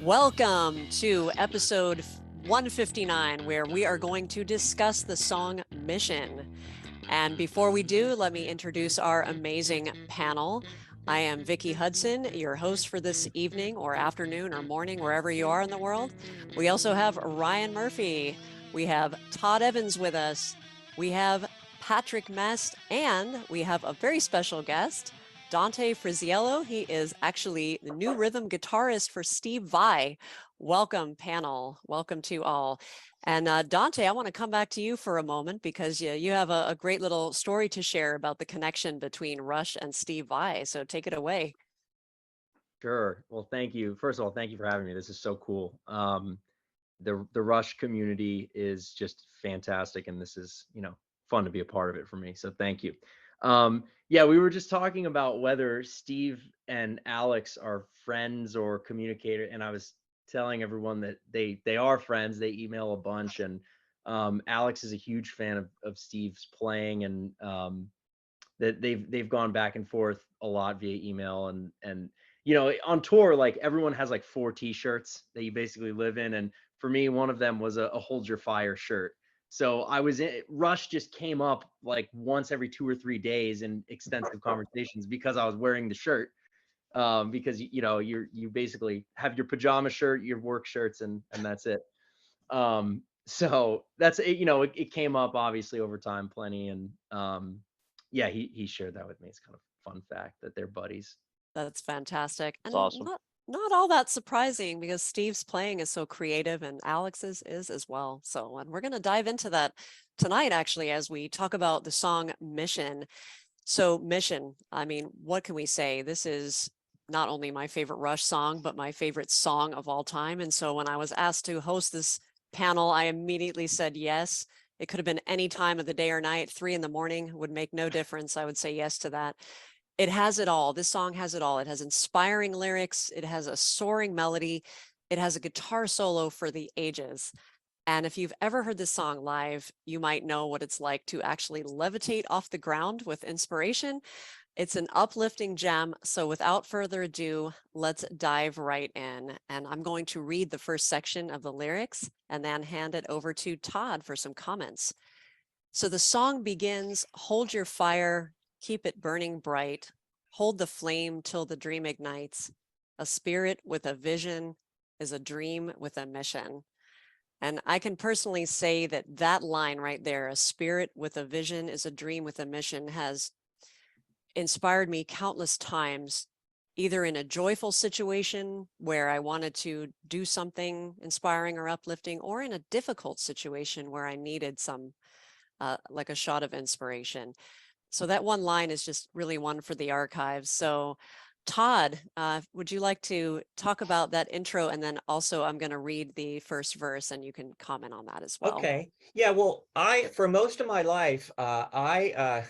Welcome to episode 159, where we are going to discuss the song Mission. And before we do, let me introduce our amazing panel. I am Vicki Hudson, your host for this evening or afternoon or morning, wherever you are in the world. We also have Ryan Murphy. We have Todd Evans with us. We have Patrick Mest, and we have a very special guest, Dante Frisiello. He is actually the new rhythm guitarist for Steve Vai. Welcome, panel. Welcome to all. And Dante, I want to come back to you for a moment because you have a great little story to share about the connection between Rush and Steve Vai. So take it away. Sure. Well, thank you. First of all, thank you for having me. This is so cool. The Rush community is just fantastic, and this is fun to be a part of it for me. So thank you. Yeah, we were just talking about whether Steve and Alex are friends or communicator, and I was telling everyone that they are friends. They email a bunch, and Alex is a huge fan of Steve's playing, and that they've gone back and forth a lot via email, and on tour, like, everyone has like 4 t-shirts that you basically live in, and for me, one of them was a Hold Your Fire shirt. So I was in Rush just came up like once every 2 or 3 days in extensive conversations because I was wearing the shirt. Because you basically have your pajama shirt, your work shirts, and that's it. So that's it. It came up obviously over time plenty, and yeah, he shared that with me. It's kind of a fun fact that they're buddies. That's fantastic. It's And awesome. not all that surprising because Steve's playing is so creative and Alex's is as well. So, and we're going to dive into that tonight, actually, as we talk about the song Mission. So Mission, I mean, what can we say? This is not only my favorite Rush song, but my favorite song of all time. And so when I was asked to host this panel, I immediately said yes. It could have been any time of the day or night. 3 a.m. would make no difference. I would say yes to that. It has it all. This song has it all. It has inspiring lyrics. It has a soaring melody. It has a guitar solo for the ages. And if you've ever heard this song live, you might know what it's like to actually levitate off the ground with inspiration. It's an uplifting gem. So without further ado, let's dive right in. And I'm going to read the first section of the lyrics and then hand it over to Todd for some comments. So the song begins, hold your fire, keep it burning bright, hold the flame till the dream ignites. A spirit with a vision is a dream with a mission. And I can personally say that that line right there, a spirit with a vision is a dream with a mission, has inspired me countless times, either in a joyful situation where I wanted to do something inspiring or uplifting, or in a difficult situation where I needed some, like a shot of inspiration. So that one line is just really one for the archives. So Todd, would you like to talk about that intro? And then also I'm going to read the first verse and you can comment on that as well. Okay. Yeah, well, for most of my life, my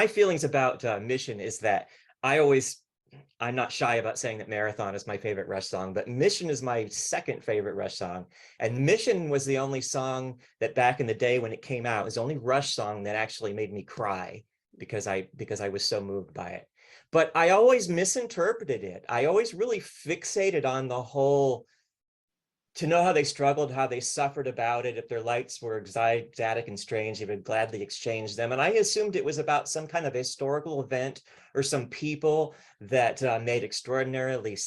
feelings about Mission is that I always, I'm not shy about saying that Marathon is my favorite Rush song, but Mission is my second favorite Rush song. And Mission was the only song that back in the day when it came out, was the only Rush song that actually made me cry because I was so moved by it. But I always misinterpreted it. I always really fixated on the whole, to know how they struggled, how they suffered about it. If their lights were exotic and strange, they would gladly exchange them. And I assumed it was about some kind of historical event or some people that made extraordinarily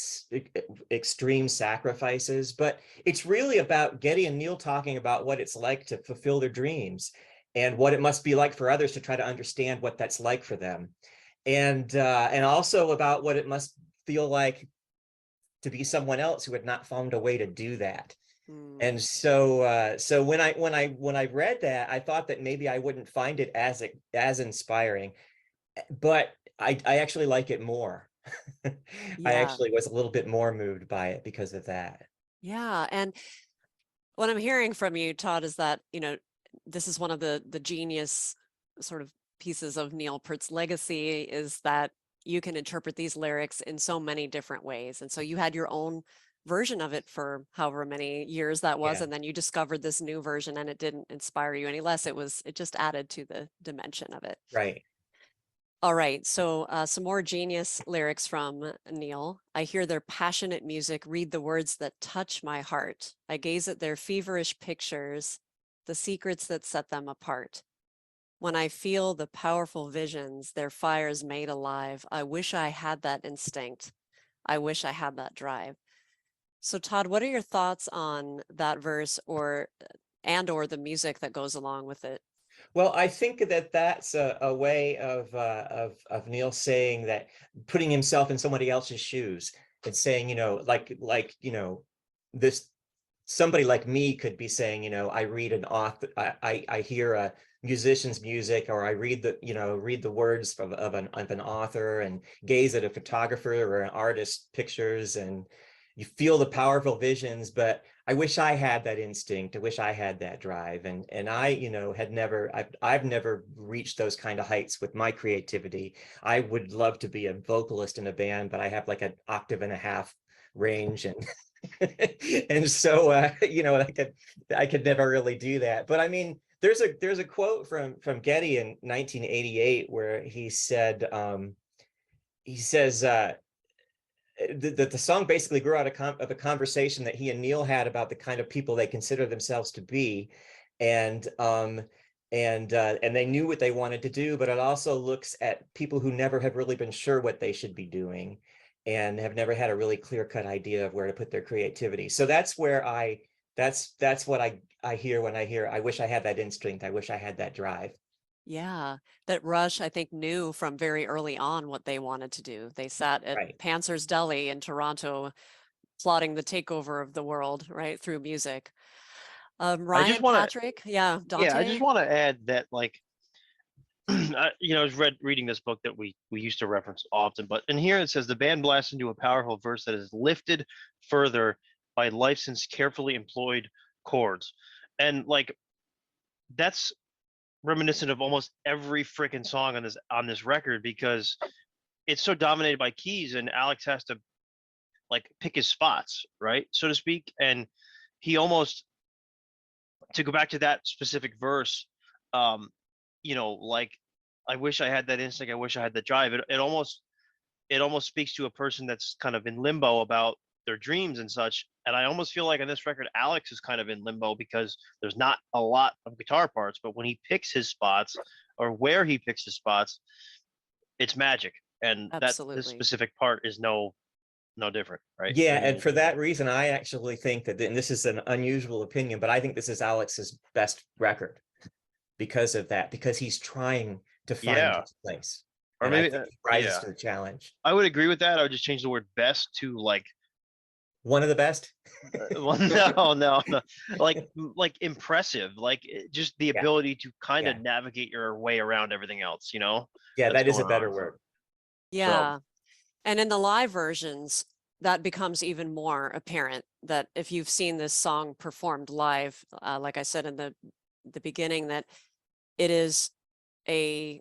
extreme sacrifices. But it's really about Geddy and Neil talking about what it's like to fulfill their dreams and what it must be like for others to try to understand what that's like for them. And also about what it must feel like to be someone else who had not found a way to do that. And so when I read that, I thought that maybe I wouldn't find it as inspiring, but I actually like it more. I Yeah. actually was a little bit more moved by it because of that. Yeah. And what I'm hearing from you, Todd, is that, this is one of the genius sort of pieces of Neil Peart's legacy, is that you can interpret these lyrics in so many different ways. And so you had your own version of it for however many years that was, Yeah. and then you discovered this new version and it didn't inspire you any less. It just added to the dimension of it. Right. All right, so some more genius lyrics from Neil. I hear their passionate music, read the words that touch my heart. I gaze at their feverish pictures, the secrets that set them apart. When I feel the powerful visions, their fires made alive, I wish I had that instinct. I wish I had that drive. So Todd, what are your thoughts on that verse or the music that goes along with it? Well, I think that that's a way of Neil saying that, putting himself in somebody else's shoes and saying, this somebody like me could be saying, I read an author, I hear a musician's music, or I read the words of an author, and gaze at a photographer or an artist's pictures, and you feel the powerful visions. But I wish I had that instinct. I wish I had that drive. And I, I've never reached those kind of heights with my creativity. I would love to be a vocalist in a band, but I have like an octave and a half range, and and so I could never really do that. But I mean, there's a quote from Getty in 1988 where he said, he says the song basically grew out of a conversation that he and Neil had about the kind of people they consider themselves to be, and they knew what they wanted to do, but it also looks at people who never have really been sure what they should be doing, and have never had a really clear-cut idea of where to put their creativity. So that's where that's what I hear when I hear, I wish I had that instinct, I wish I had that drive. Yeah, that Rush, I think, knew from very early on what they wanted to do. They sat at Right. Panzer's Deli in Toronto, plotting the takeover of the world, right, through music. I just Ryan, want to, Patrick, yeah, yeah, I just Dante. want to add that, like, I was reading this book that we used to reference often, but in here it says the band blasts into a powerful verse that is lifted further by licensed, carefully employed chords, and like that's reminiscent of almost every freaking song on this record, because it's so dominated by keys, and Alex has to like pick his spots, right, so to speak, and he almost, to go back to that specific verse, um, like, I wish I had that instinct, I wish I had the drive. It almost speaks to a person that's kind of in limbo about their dreams and such. And I almost feel like on this record, Alex is kind of in limbo because there's not a lot of guitar parts, but when he picks his spots, or where he picks his spots, it's magic. And that this Absolutely. specific part is no different, right? Yeah, I and mean, for that reason, I actually think that, and this is an unusual opinion, but I think this is Alex's best record because of that, because he's trying to find yeah, his place. or And I maybe, think he rises yeah, to the challenge. I would agree with that. I would just change the word best to like, One of the best. well, no, like impressive, like just the Yeah, ability to kind yeah, of navigate your way around everything else, yeah, that's that is a going better on. word. So Yeah. And in the live versions, that becomes even more apparent that if you've seen this song performed live, like I said in the beginning, that it is a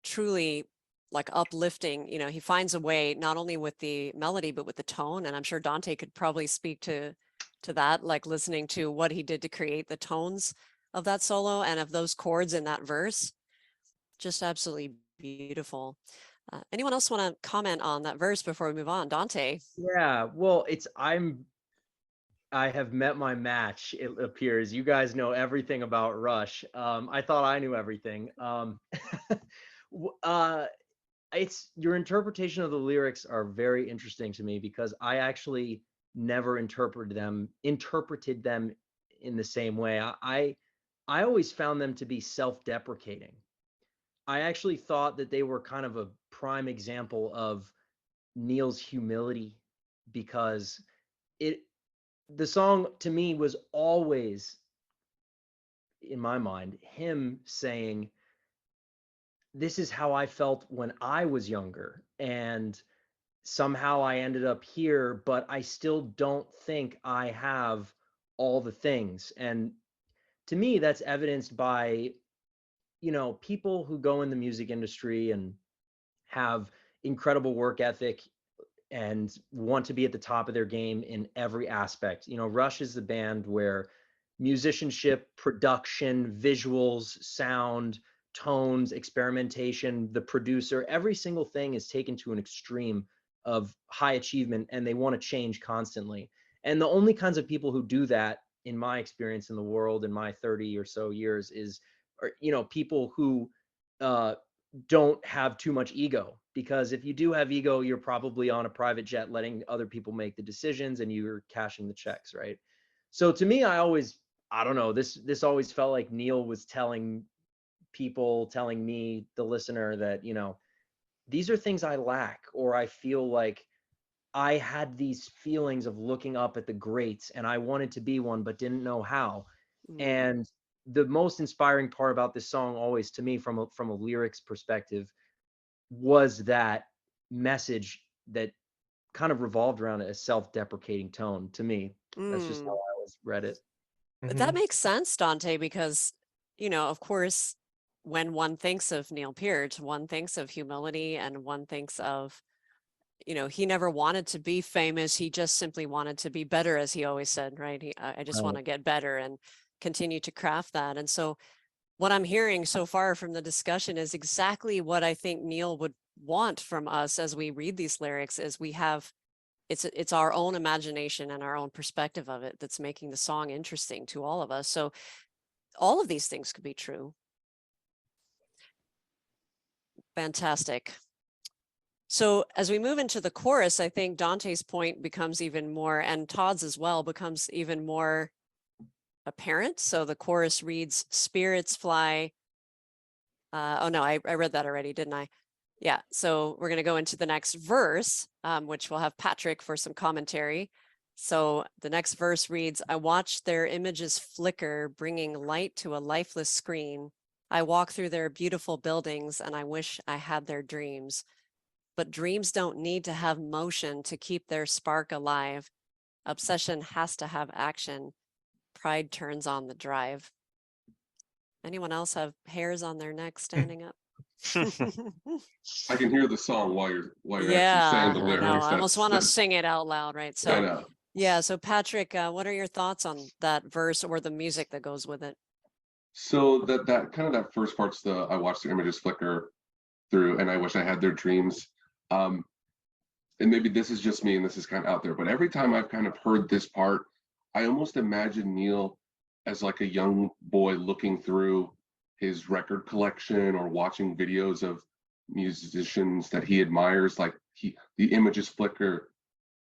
truly like uplifting, he finds a way not only with the melody, but with the tone. And I'm sure Dante could probably speak to that, like listening to what he did to create the tones of that solo and of those chords in that verse. Just absolutely beautiful. Anyone else want to comment on that verse before we move on? Dante. Yeah, well, I have met my match, it appears. You guys know everything about Rush. I thought I knew everything. Uh, it's your interpretation of the lyrics are very interesting to me because I actually never interpreted them in the same way. I always found them to be self-deprecating. I actually thought that they were kind of a prime example of Neil's humility because it the song to me was always in my mind him saying, this is how I felt when I was younger, and somehow I ended up here, but I still don't think I have all the things. And to me that's evidenced by people who go in the music industry and have incredible work ethic and want to be at the top of their game in every aspect. Rush is the band where musicianship, production, visuals, sound, tones, experimentation, the producer, every single thing is taken to an extreme of high achievement, and they want to change constantly. And the only kinds of people who do that, in my experience in the world, in my 30 or so years, are, you know, people who don't have too much ego. Because if you do have ego, you're probably on a private jet letting other people make the decisions and you're cashing the checks, right? So to me, I don't know, this always felt like Neil was telling me, the listener, that, you know, these are things I lack, or I feel like I had these feelings of looking up at the greats and I wanted to be one, but didn't know how. And the most inspiring part about this song, always to me, from a lyrics perspective, was that message that kind of revolved around a self-deprecating tone. To me, that's just how I always read it. But that makes sense, Dante, because, you know, of course, when one thinks of Neil Peart, one thinks of humility, and one thinks of, you know, he never wanted to be famous. He just simply wanted to be better, as he always said, right? I just want to get better and continue to craft that. And so what I'm hearing so far from the discussion is exactly what I think Neil would want from us as we read these lyrics, is we have, it's our own imagination and our own perspective of it that's making the song interesting to all of us. So all of these things could be true. Fantastic. So as we move into the chorus, I think Dante's point becomes even more, and Todd's as well, becomes even more apparent. So the chorus reads, spirits fly. Oh no, I read that already, didn't I? Yeah, so we're going to go into the next verse, which we'll have Patrick for some commentary. So the next verse reads, I watch their images flicker, bringing light to a lifeless screen. I walk through their beautiful buildings and I wish I had their dreams. But dreams don't need to have motion to keep their spark alive. Obsession has to have action. Pride turns on the drive. Anyone else have hairs on their neck standing up? I can hear the song while you're Yeah, actually saying the I lyrics. know. I almost want to That's- sing it out loud, right? I So know. yeah, so Patrick, what are your thoughts on that verse or the music that goes with it? So that kind of that first part's the I watch their images flicker through and I wish I had their dreams. And maybe this is just me and this is kind of out there, but every time I've kind of heard this part, I almost imagine Neil as like a young boy looking through his record collection or watching videos of musicians that he admires. Like the images flicker,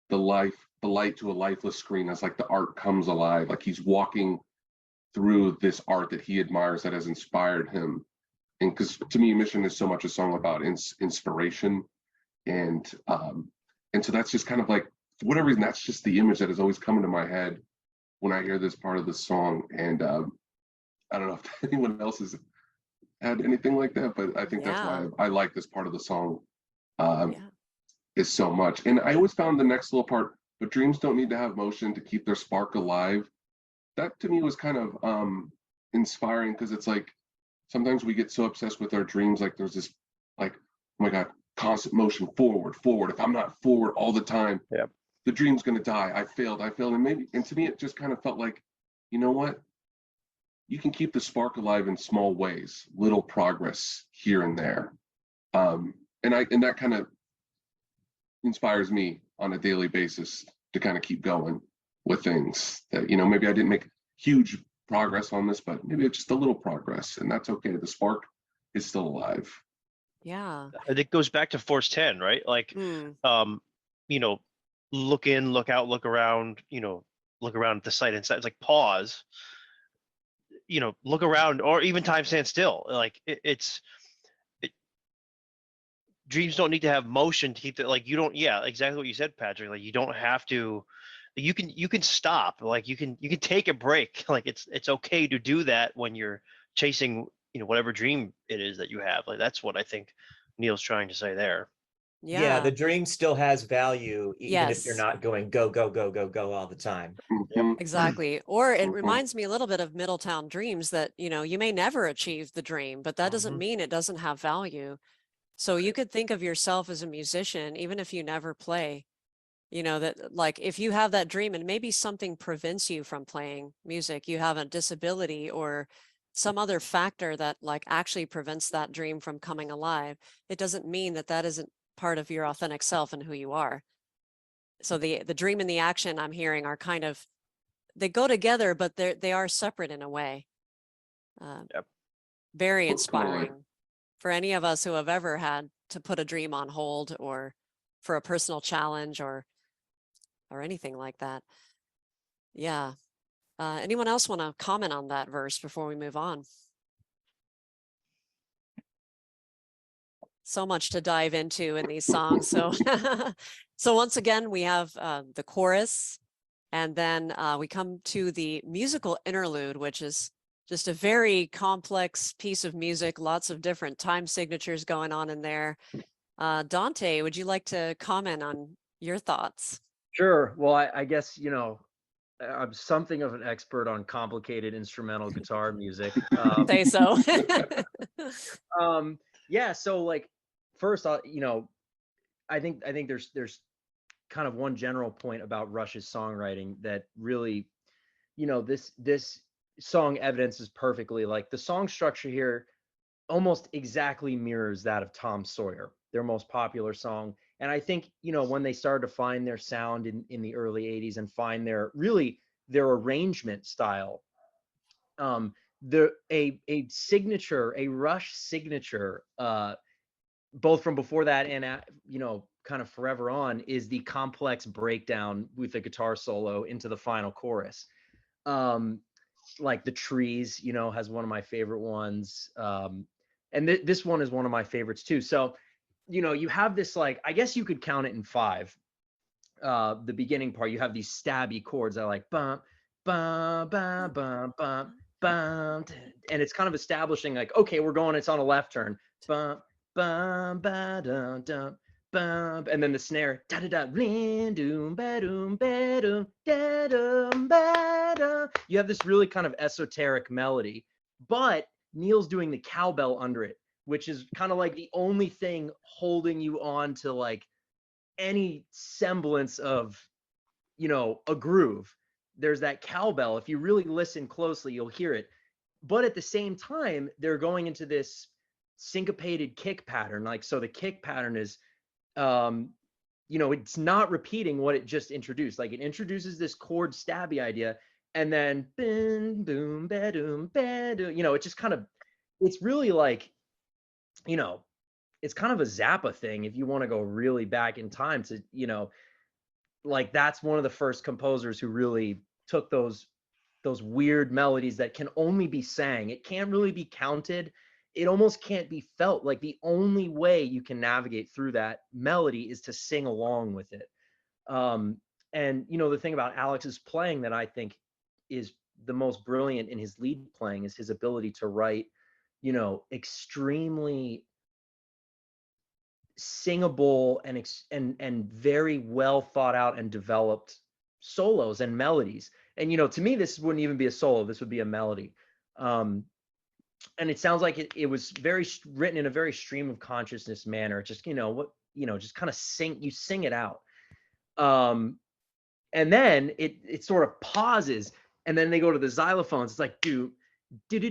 the light to a lifeless screen as like the art comes alive. Like he's walking through this art that he admires that has inspired him. And because to me, Mission is so much a song about inspiration, and so that's just kind of like, for whatever reason, that's just the image that has always come into my head when I hear this part of the song. And I don't know if anyone else has had anything like that, but I think that's why I like this part of the song is so much. And I always found the next little part, but dreams don't need to have motion to keep their spark alive. That to me was kind of inspiring, because it's like sometimes we get so obsessed with our dreams, like there's this like, oh my God, constant motion forward. If I'm not forward all the time, the dream's gonna die. I failed. And to me, it just kind of felt like, you know what? You can keep the spark alive in small ways, little progress here and there. And that kind of inspires me on a daily basis to kind of keep going with things that, you know, maybe I didn't make huge progress on this, but maybe it's just a little progress, and that's okay. The spark is still alive. Yeah. And it goes back to Force 10, right? Like, you know, look in, look out, look around, you know, look around at the site inside. It's like pause, you know, look around, or even time stand still. Like dreams don't need to have motion to keep it. Like you don't, exactly what you said, Patrick. Like you don't have to, you can stop. Like you can take a break. Like it's okay to do that when you're chasing, you know, whatever dream it is that you have. Like that's what I think Neil's trying to say there. Yeah, the dream still has value, even if you're Yes. not going go, go, go, go, go all the time. Exactly. Or it reminds me a little bit of Middletown Dreams, that, you know, you may never achieve the dream, but that doesn't mean it doesn't have value. So you could think of yourself as a musician, even if you never play, you know, that like if you have that dream and maybe something prevents you from playing music, you have a disability or some other factor that like actually prevents that dream from coming alive, it doesn't mean that that isn't part of your authentic self and who you are. So the dream and the action I'm hearing are kind of, they go together, but they are separate in a way. Yep. Very Totally. inspiring for any of us who have ever had to put a dream on hold, or for a personal challenge, or anything like that. Yeah. Anyone else want to comment on that verse before we move on? So much to dive into in these songs. So, so once again, we have the chorus, and then we come to the musical interlude, which is just a very complex piece of music, lots of different time signatures going on in there. Dante, would you like to comment on your thoughts? Sure. Well, I guess, I'm something of an expert on complicated instrumental guitar music. Say so. Yeah. So like, first, I think there's kind of one general point about Rush's songwriting that really, this song evidences perfectly. Like the song structure here almost exactly mirrors that of Tom Sawyer, their most popular song. And I think, when they started to find their sound in the early 80s and find their arrangement style, a signature, a Rush signature, both from before that and kind of forever on, is the complex breakdown with the guitar solo into the final chorus. Like The Trees, has one of my favorite ones. And this one is one of my favorites too. So, you have this, like, I guess you could count it in 5. The beginning part, you have these stabby chords that are like bum, bum, bum, bum, bum, bum, and it's kind of establishing like, okay, it's on a left turn. Bum, bum, ba, dum, dum, bum, and then the snare, da da da, doom, ba doom, ba doom, da dum, ba dum. You have this really kind of esoteric melody, but Neil's doing the cowbell under it, which is kind of like the only thing holding you on to like any semblance of, a groove. There's that cowbell. If you really listen closely, you'll hear it. But at the same time, they're going into this syncopated kick pattern. Like, so the kick pattern is, it's not repeating what it just introduced. Like, it introduces this chord stabby idea, and then boom, boom, ba-doom, ba-doom. It just kind of, it's really like, it's kind of a Zappa thing if you want to go really back in time to, like, that's one of the first composers who really took those weird melodies that can only be sang. It can't really be counted. It almost can't be felt. Like, the only way you can navigate through that melody is to sing along with it. And the thing about Alex's playing that I think is the most brilliant in his lead playing is his ability to write, extremely singable and very well thought out and developed solos and melodies. And to me, this wouldn't even be a solo, this would be a melody. And it sounds like it was written in a very stream of consciousness manner. Just just kind of sing it out. And then it sort of pauses, and then they go to the xylophones. It's like do and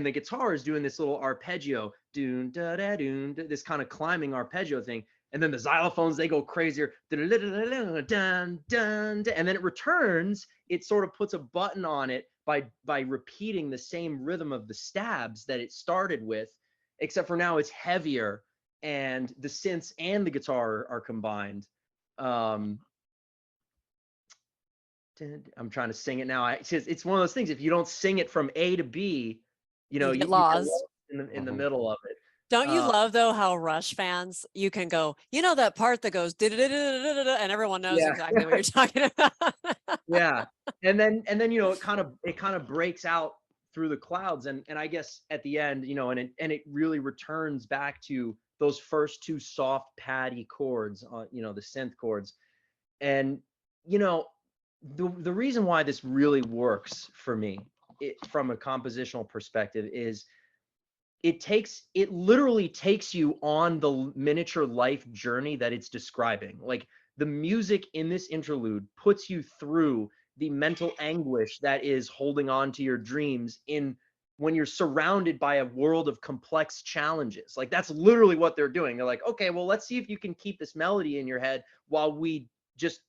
the guitar is doing this little arpeggio, this kind of climbing arpeggio thing, and then the xylophones, they go crazier, and then it returns. It sort of puts a button on it by repeating the same rhythm of the stabs that it started with, except for now it's heavier, and the synths and the guitar are combined. I'm trying to sing it now. It's one of those things. If you don't sing it from A to B, you get lost in the middle of it. Don't you love though how Rush fans, you can go, that part that goes and everyone knows exactly what you're talking about. Yeah, and then it kind of breaks out through the clouds, and I guess at the end, and it really returns back to those first 2 soft paddy chords on, the synth chords, and the reason why this really works for me, from a compositional perspective, is it literally takes you on the miniature life journey that it's describing. Like, the music in this interlude puts you through the mental anguish that is holding on to your dreams in when you're surrounded by a world of complex challenges. Like that's literally what they're doing. They're like, okay, well, let's see if you can keep this melody in your head while we just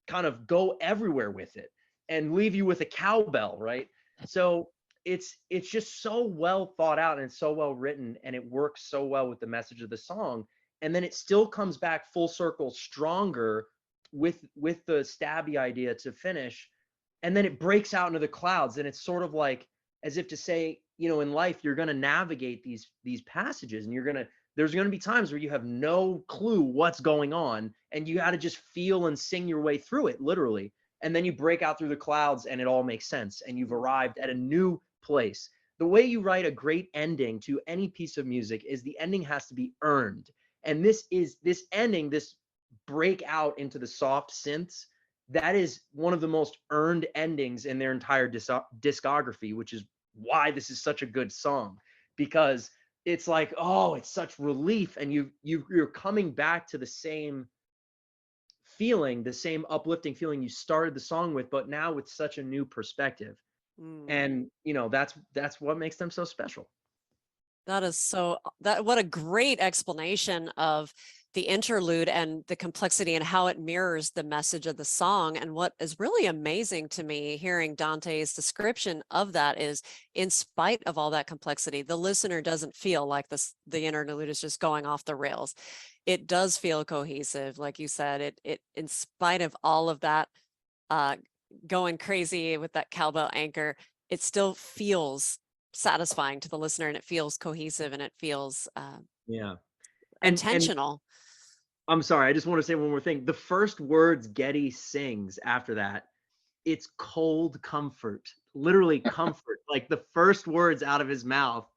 kind of go everywhere with it and leave you with a cowbell, right? So it's just so well thought out and it's so well written and it works so well with the message of the song. And then it still comes back full circle stronger with the stabby idea to finish. And then it breaks out into the clouds and it's sort of like as if to say, you know, in life you're going to navigate these passages and there's going to be times where you have no clue what's going on and you got to just feel and sing your way through it literally. And then you break out through the clouds and it all makes sense and you've arrived at a new place. The way you write a great ending to any piece of music is the ending has to be earned. And this ending, this break out into the soft synths, that is one of the most earned endings in their entire discography, which is why this is such a good song, because it's like, oh, it's such relief and you're coming back to the same feeling, the same uplifting feeling you started the song with, but now with such a new perspective. And you know, that's what makes them so special. That is so what a great explanation of the interlude and the complexity and how it mirrors the message of the song. And what is really amazing to me hearing Dante's description of that is, in spite of all that complexity, the listener doesn't feel like the interlude is just going off the rails. It does feel cohesive, like you said. It in spite of all of that going crazy with that cowbell anchor, it still feels satisfying to the listener and it feels cohesive and it feels intentional. I'm sorry, I just want to say one more thing. The first words Geddy sings after that, it's cold comfort, literally comfort. Like the first words out of his mouth,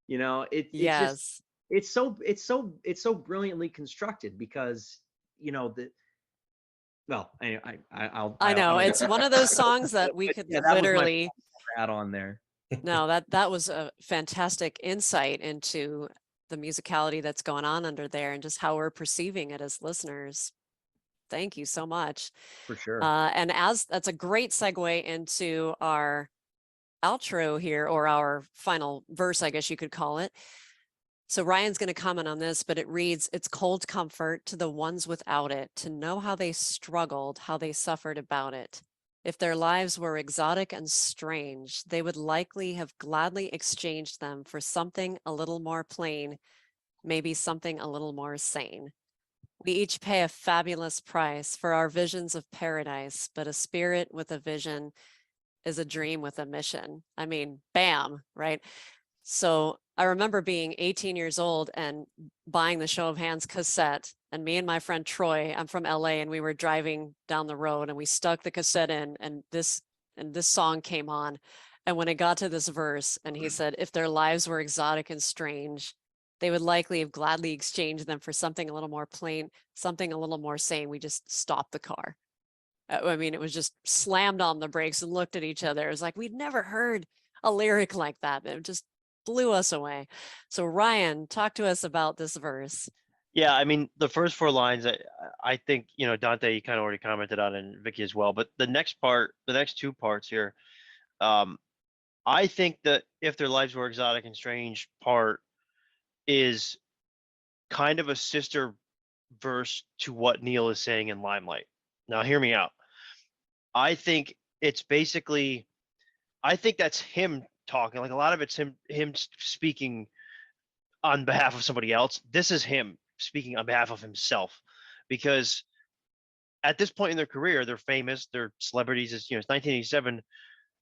you know, Yes. it's so brilliantly constructed because, you know, anyway, I know it's one of those songs that we could literally add on there. No, that was a fantastic insight into the musicality that's going on under there and just how we're perceiving it as listeners. Thank you so much. For sure. And that's a great segue into our outro here, or our final verse, I guess you could call it. So Ryan's going to comment on this, but it reads, "It's cold comfort to the ones without it, to know how they struggled, how they suffered about it. If their lives were exotic and strange, they would likely have gladly exchanged them for something a little more plain, maybe something a little more sane. We each pay a fabulous price for our visions of paradise, but a spirit with a vision is a dream with a mission." I mean, bam, right? So I remember being 18 years old and buying the Show of Hands cassette, and me and my friend Troy, I'm from LA, and we were driving down the road and we stuck the cassette in, and this song came on. And when it got to this verse and he said, "If their lives were exotic and strange, they would likely have gladly exchanged them for something a little more plain, something a little more sane," we just stopped the car. I mean, it was just slammed on the brakes and looked at each other. It was like, we'd never heard a lyric like that. It just blew us away. So Ryan, talk to us about this verse. Yeah, I mean, the first four lines, I think, you know, Dante, you kind of already commented on, and Vicky as well. But the next two parts here, I think that if their lives were exotic and strange part is kind of a sister verse to what Neil is saying in Limelight. Now, hear me out. I think it's basically, I think that's him talking. Like a lot of it's him speaking on behalf of somebody else. This is him speaking on behalf of himself, because at this point in their career, they're famous, they're celebrities. It's, you know, it's 1987.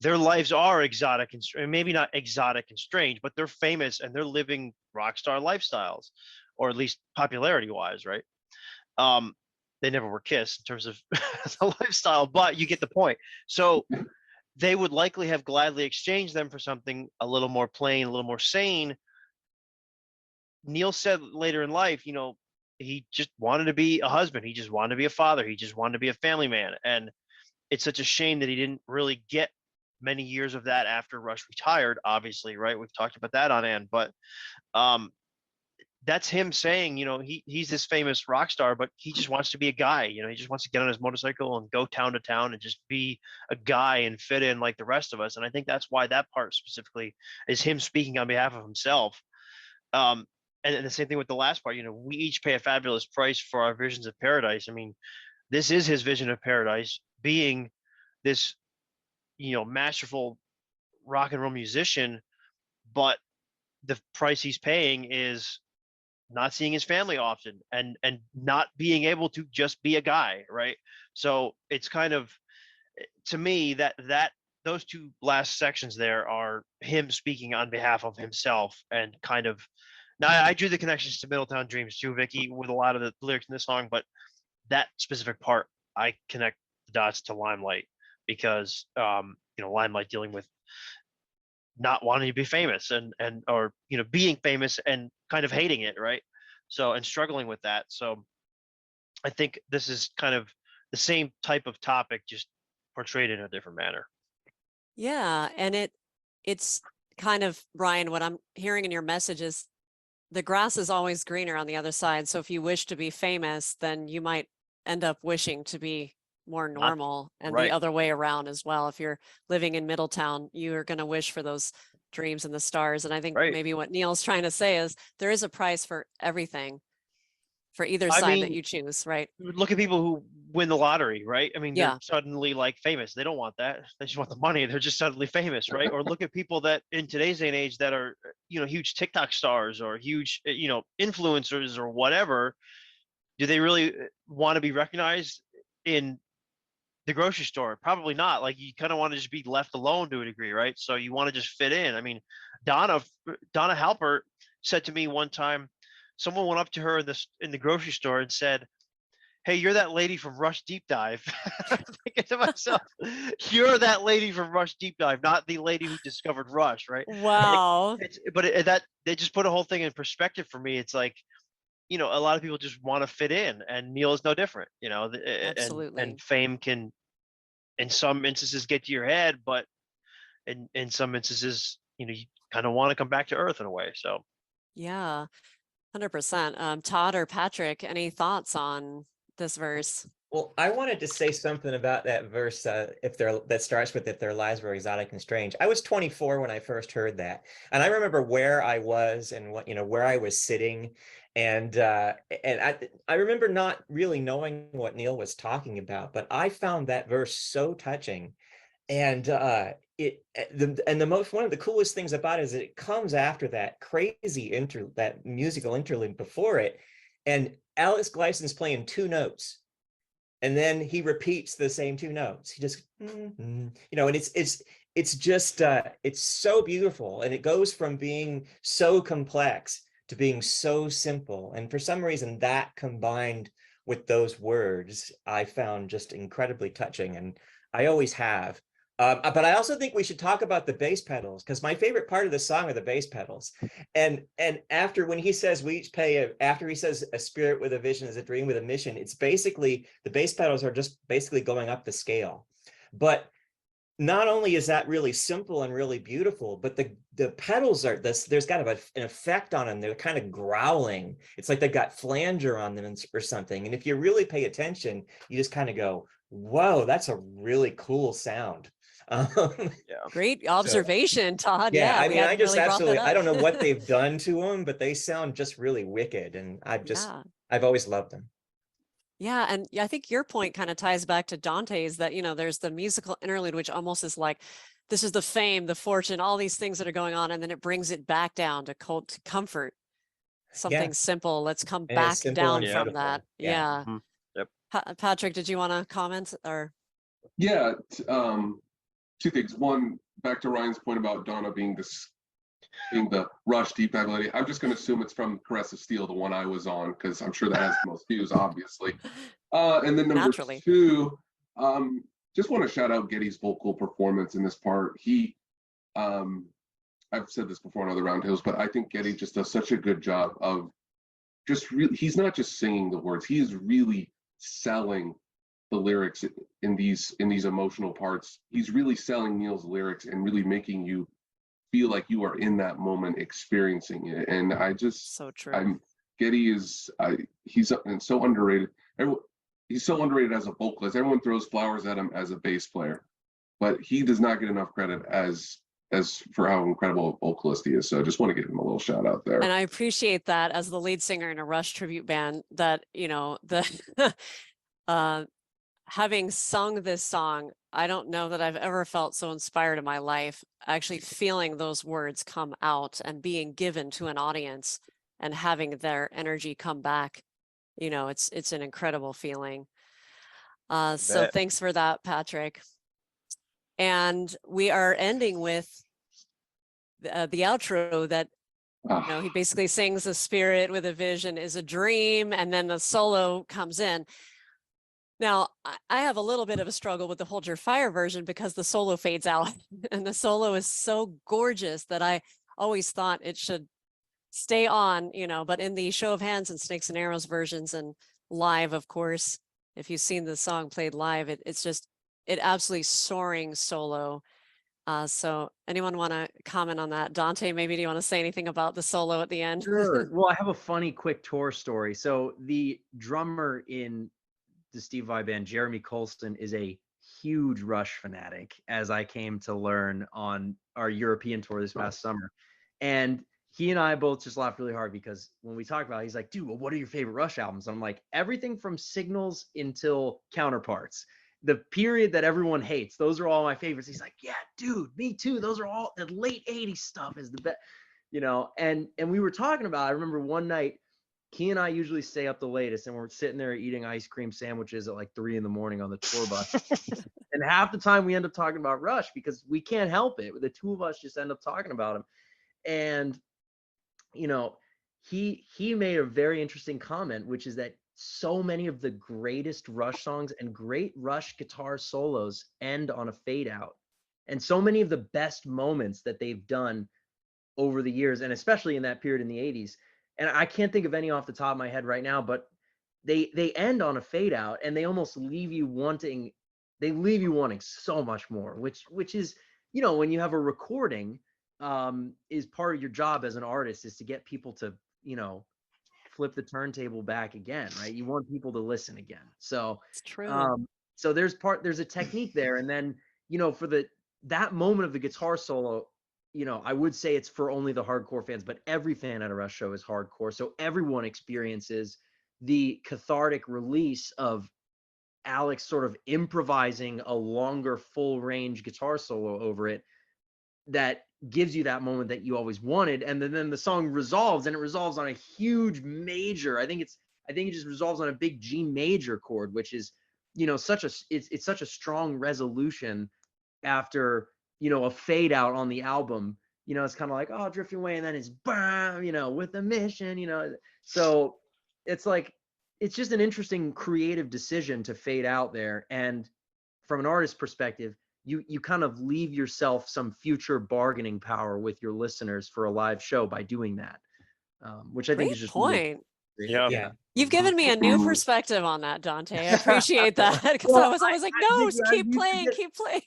Their lives are exotic and maybe not exotic and strange, but they're famous and they're living rock star lifestyles, or at least popularity wise, right? They never were Kiss in terms of the lifestyle, but you get the point. So they would likely have gladly exchanged them for something a little more plain, a little more sane. Neil said later in life, you know, he just wanted to be a husband. He just wanted to be a father. He just wanted to be a family man. And it's such a shame that he didn't really get many years of that after Rush retired, obviously, right? We've talked about that on end, but that's him saying, he's this famous rock star, but he just wants to be a guy. He just wants to get on his motorcycle and go town to town and just be a guy and fit in like the rest of us. And I think that's why that part specifically is him speaking on behalf of himself. And the same thing with the last part. We each pay a fabulous price for our visions of paradise. I mean, this is his vision of paradise, being this, masterful rock and roll musician, but the price he's paying is not seeing his family often and not being able to just be a guy, right? So it's kind of, to me, that those two last sections there are him speaking on behalf of himself, and kind of, now I drew the connections to Middletown Dreams too, Vicky, with a lot of the lyrics in this song, but that specific part, I connect the dots to Limelight, because Limelight dealing with not wanting to be famous or being famous and kind of hating it, right? So, and struggling with that. So I think this is kind of the same type of topic, just portrayed in a different manner. Yeah, and it's kind of, Ryan, what I'm hearing in your message is the grass is always greener on the other side. So if you wish to be famous, then you might end up wishing to be more normal, and right. the other way around as well. If you're living in Middletown, you are going to wish for those dreams and the stars. And I think Right. maybe what Neil's trying to say is there is a price for everything, for either side that you choose, right? Look at people who win the lottery, right? I mean, Yeah. they're suddenly like famous. They don't want that. They just want the money. They're just suddenly famous, right? Or look at people that in today's day and age that are, huge TikTok stars or huge, influencers or whatever. Do they really want to be recognized in the grocery store? Probably not. Like, you kind of want to just be left alone to a degree, right? So you want to just fit in. I mean, Donna Halpert said to me one time, someone went up to her in the grocery store and said, "Hey, you're that lady from Rush Deep Dive." I'm thinking to myself, you're that lady from Rush Deep Dive, not the lady who discovered Rush, right? Wow. That they just put a whole thing in perspective for me. It's like, a lot of people just want to fit in, and Neil is no different, Absolutely. and fame can, in some instances, get to your head, but in some instances, you kind of want to come back to earth in a way. So Yeah, 100%. Todd or Patrick, any thoughts on this verse? Well, I wanted to say something about that verse, that starts with "if their lives were exotic and strange." I was 24 when I first heard that, and I remember where I was and where I was sitting, and I remember not really knowing what Neil was talking about, but I found that verse so touching, and one of the coolest things about it is that it comes after that crazy that musical interlude before it, and Alex Gleison's playing two notes. And then he repeats the same two notes. He just, and it's just, it's so beautiful. And it goes from being so complex to being so simple. And for some reason, that combined with those words, I found just incredibly touching. And I always have. But I also think we should talk about the bass pedals, because my favorite part of the song are the bass pedals. And after, when he says we each pay, after he says a spirit with a vision is a dream with a mission, it's basically, the bass pedals are just basically going up the scale. But not only is that really simple and really beautiful, but the pedals are there's kind of an effect on them. They're kind of growling. It's like they've got flanger on them or something. And if you really pay attention, you just kind of go, whoa, that's a really cool sound. Great observation, Todd. Yeah, I we mean, I hadn't just really brought that absolutely, I don't know what up. they've done to them, but they sound just really wicked. And Yeah. I've always loved them. Yeah, and I think your point kind of ties back to Dante's, that, there's the musical interlude, which almost is like, this is the fame, the fortune, all these things that are going on, and then it brings it back down to comfort, something simple. Let's come And back it's simple down and from beautiful. that. Yeah. Mhm. Yep. Patrick, did you want to comment or? Yeah, two things. One, back to Ryan's point about Donna being the Rush Deep Dive lady. I'm just going to assume it's from Caress of Steel, the one I was on, because I'm sure that has the most views, obviously. And then number Naturally. two, just want to shout out Getty's vocal performance in this part. I've said this before on other roundtables, but I think Getty just does such a good job of just really, he's not just singing the words, he is really selling the lyrics in these emotional parts. He's really selling Neil's lyrics and really making you feel like you are in that moment experiencing it. And I just, So true. Getty is he's so underrated. He's so underrated as a vocalist. Everyone throws flowers at him as a bass player, but he does not get enough credit as for how incredible a vocalist he is. So I just want to give him a little shout out there. And I appreciate that as the lead singer in a Rush tribute band, that, you know, the having sung this song, I don't know that I've ever felt so inspired in my life, actually feeling those words come out and being given to an audience and having their energy come back. You know, it's an incredible feeling. So Bet. thanks for that, Patrick. And we are ending with the outro that, you know, he basically sings the spirit with a vision is a dream, and then the solo comes in. Now, I have a little bit of a struggle with the Hold Your Fire version because the solo fades out and the solo is so gorgeous that I always thought it should stay on, you know, but in the Show of Hands and Snakes and Arrows versions and live, of course, if you've seen the song played live, it's just, it absolutely soaring solo. So anyone want to comment on that? Dante, maybe do you want to say anything about the solo at the end? Sure. Well, I have a funny quick tour story. So the drummer in the Steve Vai band, Jeremy Colston, is a huge Rush fanatic, as I came to learn on our European tour this past summer. And he and I both just laughed really hard because when we talked about it, he's like, dude, well, what are your favorite Rush albums? I'm like, everything from Signals until Counterparts. The period that everyone hates, those are all my favorites. He's like, yeah, dude, me too. Those are all, the late 80s stuff is the best, you know. And we were talking about, I remember one night, he and I usually stay up the latest, and we're sitting there eating ice cream sandwiches at like 3 a.m. on the tour bus. And half the time we end up talking about Rush because we can't help it. The two of us just end up talking about him. And, you know, he made a very interesting comment, which is that so many of the greatest Rush songs and great Rush guitar solos end on a fade out. And so many of the best moments that they've done over the years, and especially in that period in the 80s, and I can't think of any off the top of my head right now, but they end on a fade out, and they almost leave you wanting so much more, which is, you know, when you have a recording, is part of your job as an artist, is to get people to, you know, flip the turntable back again, right? You want people to listen again. So It's true. so there's a technique there. And then, you know, for that moment of the guitar solo, you know, I would say it's for only the hardcore fans, but every fan at a Rush show is hardcore. So everyone experiences the cathartic release of Alex sort of improvising a longer full range guitar solo over it that gives you that moment that you always wanted. And then the song resolves, and it resolves on a huge major. I think it just resolves on a big G major chord, which is, you know, it's such a strong resolution after, you know, a fade out on the album. You know, it's kind of like, oh, drifting away, and then it's bam, you know, with a mission, you know. So it's like, it's just an interesting creative decision to fade out there. And from an artist perspective, you kind of leave yourself some future bargaining power with your listeners for a live show by doing that, which I think is Great just really point. great. Yeah. You've given me a new perspective on that, Dante. I appreciate that, because Well, I was always like, no, think I keep used to playing, get- keep playing.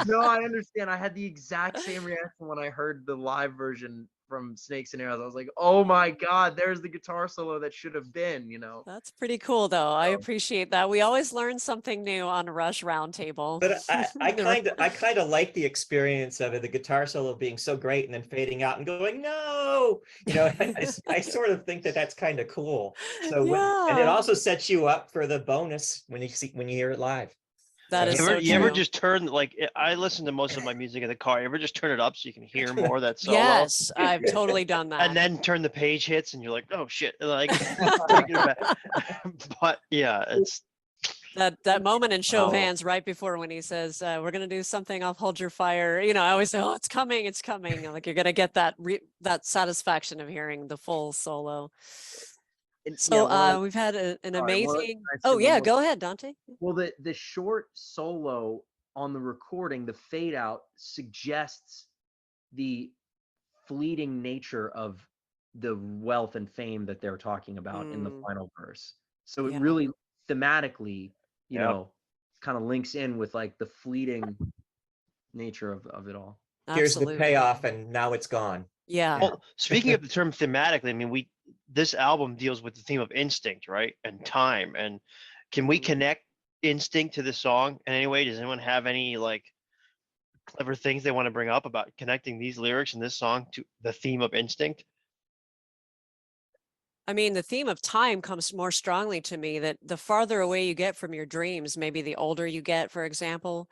No, I understand. I had the exact same reaction when I heard the live version from Snakes and Arrows. I was like, oh my God, there's the guitar solo that should have been, you know. That's pretty cool, though. I So- appreciate that. We always learn something new on Rush Roundtable. But I Never- kind of like the experience of it, the guitar solo being so great and then fading out and going, no, you know, I sort of think that that's kind of cool. So and it Yeah. also sets you up for the bonus when you hear it live. That is You so You ever true. just turn, like, I listen to most of my music in the car. You ever just turn it up so you can hear more of that solo? Yes, I've totally done that. And then turn the page hits and you're like, oh shit, like taking it back. But yeah, it's that moment in Show of Oh. Hands right before when he says, we're going to do something, I'll hold your fire. You know, I always say, oh, it's coming, it's coming. Like, you're going to get that satisfaction of hearing the full solo. And, So yeah, we've had an sorry, amazing, can I say oh one yeah, more go ahead, Dante. Well, the short solo on the recording, the fade out, suggests the fleeting nature of the wealth and fame that they're talking about in the final verse. So it Yeah. really thematically, you Yep. know, kind of links in with like the fleeting nature of it all. Here's the Absolutely. payoff, and now it's gone. Yeah. Well, speaking of the term thematically, I mean, this album deals with the theme of instinct, right? And time. And can we connect instinct to the song in any way? Does anyone have any like clever things they want to bring up about connecting these lyrics in this song to the theme of instinct? I mean, the theme of time comes more strongly to me, that the farther away you get from your dreams, maybe the older you get, for example,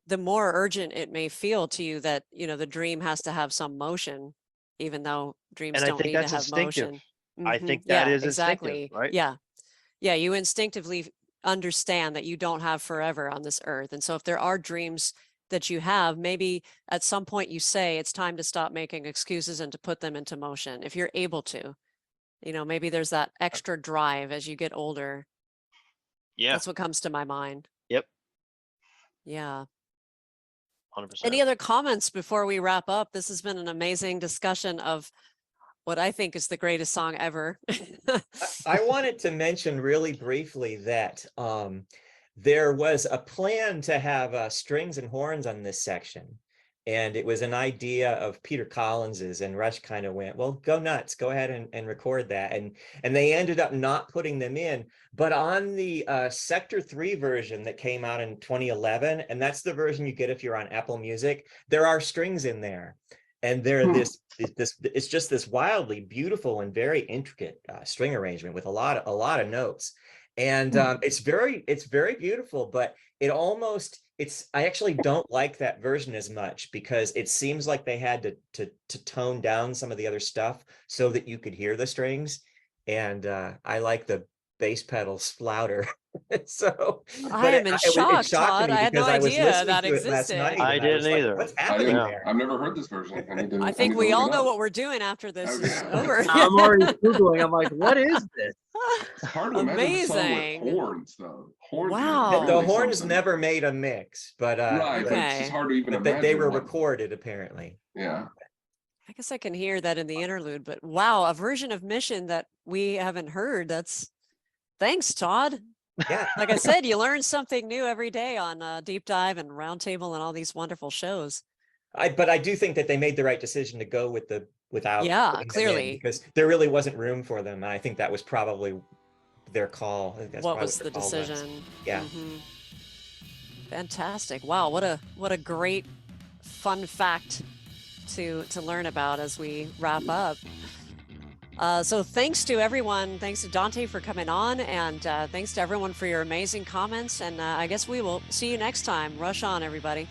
the more urgent it may feel to you that, the dream has to have some motion, even though dreams And I don't think need to that's have instinctive. motion. I think that Yeah, is instinctive, exactly. right? Yeah. Yeah. You instinctively understand that you don't have forever on this earth. And so if there are dreams that you have, maybe at some point you say it's time to stop making excuses and to put them into motion if you're able to. Maybe there's that extra drive as you get older. Yeah. That's what comes to my mind. Yep. Yeah. 100%. Any other comments before we wrap up? This has been an amazing discussion of what I think is the greatest song ever. I wanted to mention really briefly that there was a plan to have strings and horns on this section. And it was an idea of Peter Collins's, and Rush kind of went, well, go nuts, go ahead and record that. And they ended up not putting them in. But on the Sector 3 version that came out in 2011, and that's the version you get if you're on Apple Music, there are strings in there. And they're it's just this wildly beautiful and very intricate string arrangement with a lot of notes. And it's very beautiful, but I actually don't like that version as much because it seems like they had to tone down some of the other stuff so that you could hear the strings. And I like the bass pedals louder. So I am in shock, Todd. I had no idea that existed. I didn't either. What's happening there? I've never heard this version. I think we all know what we're doing after this is over. I'm already Googling. I'm like, what is this? It's hard to imagine a song Amazing. with horns, though. Horns Wow. The horns never made a mix, but right, but it's just hard to even imagine. They were recorded apparently. Yeah. I guess I can hear that in the interlude, but wow, a version of Mission that we haven't heard. Thanks, Todd. Yeah. Like I said, you learn something new every day on Deep Dive and Roundtable and all these wonderful shows. But I do think that they made the right decision to go without. Yeah, clearly. Because there really wasn't room for them. And I think that was probably their call. What was the decision? Yeah. Fantastic. Wow, what a great fun fact to learn about as we wrap up. So thanks to everyone. Thanks to Dante for coming on, and thanks to everyone for your amazing comments. And I guess we will see you next time. Rush on, everybody.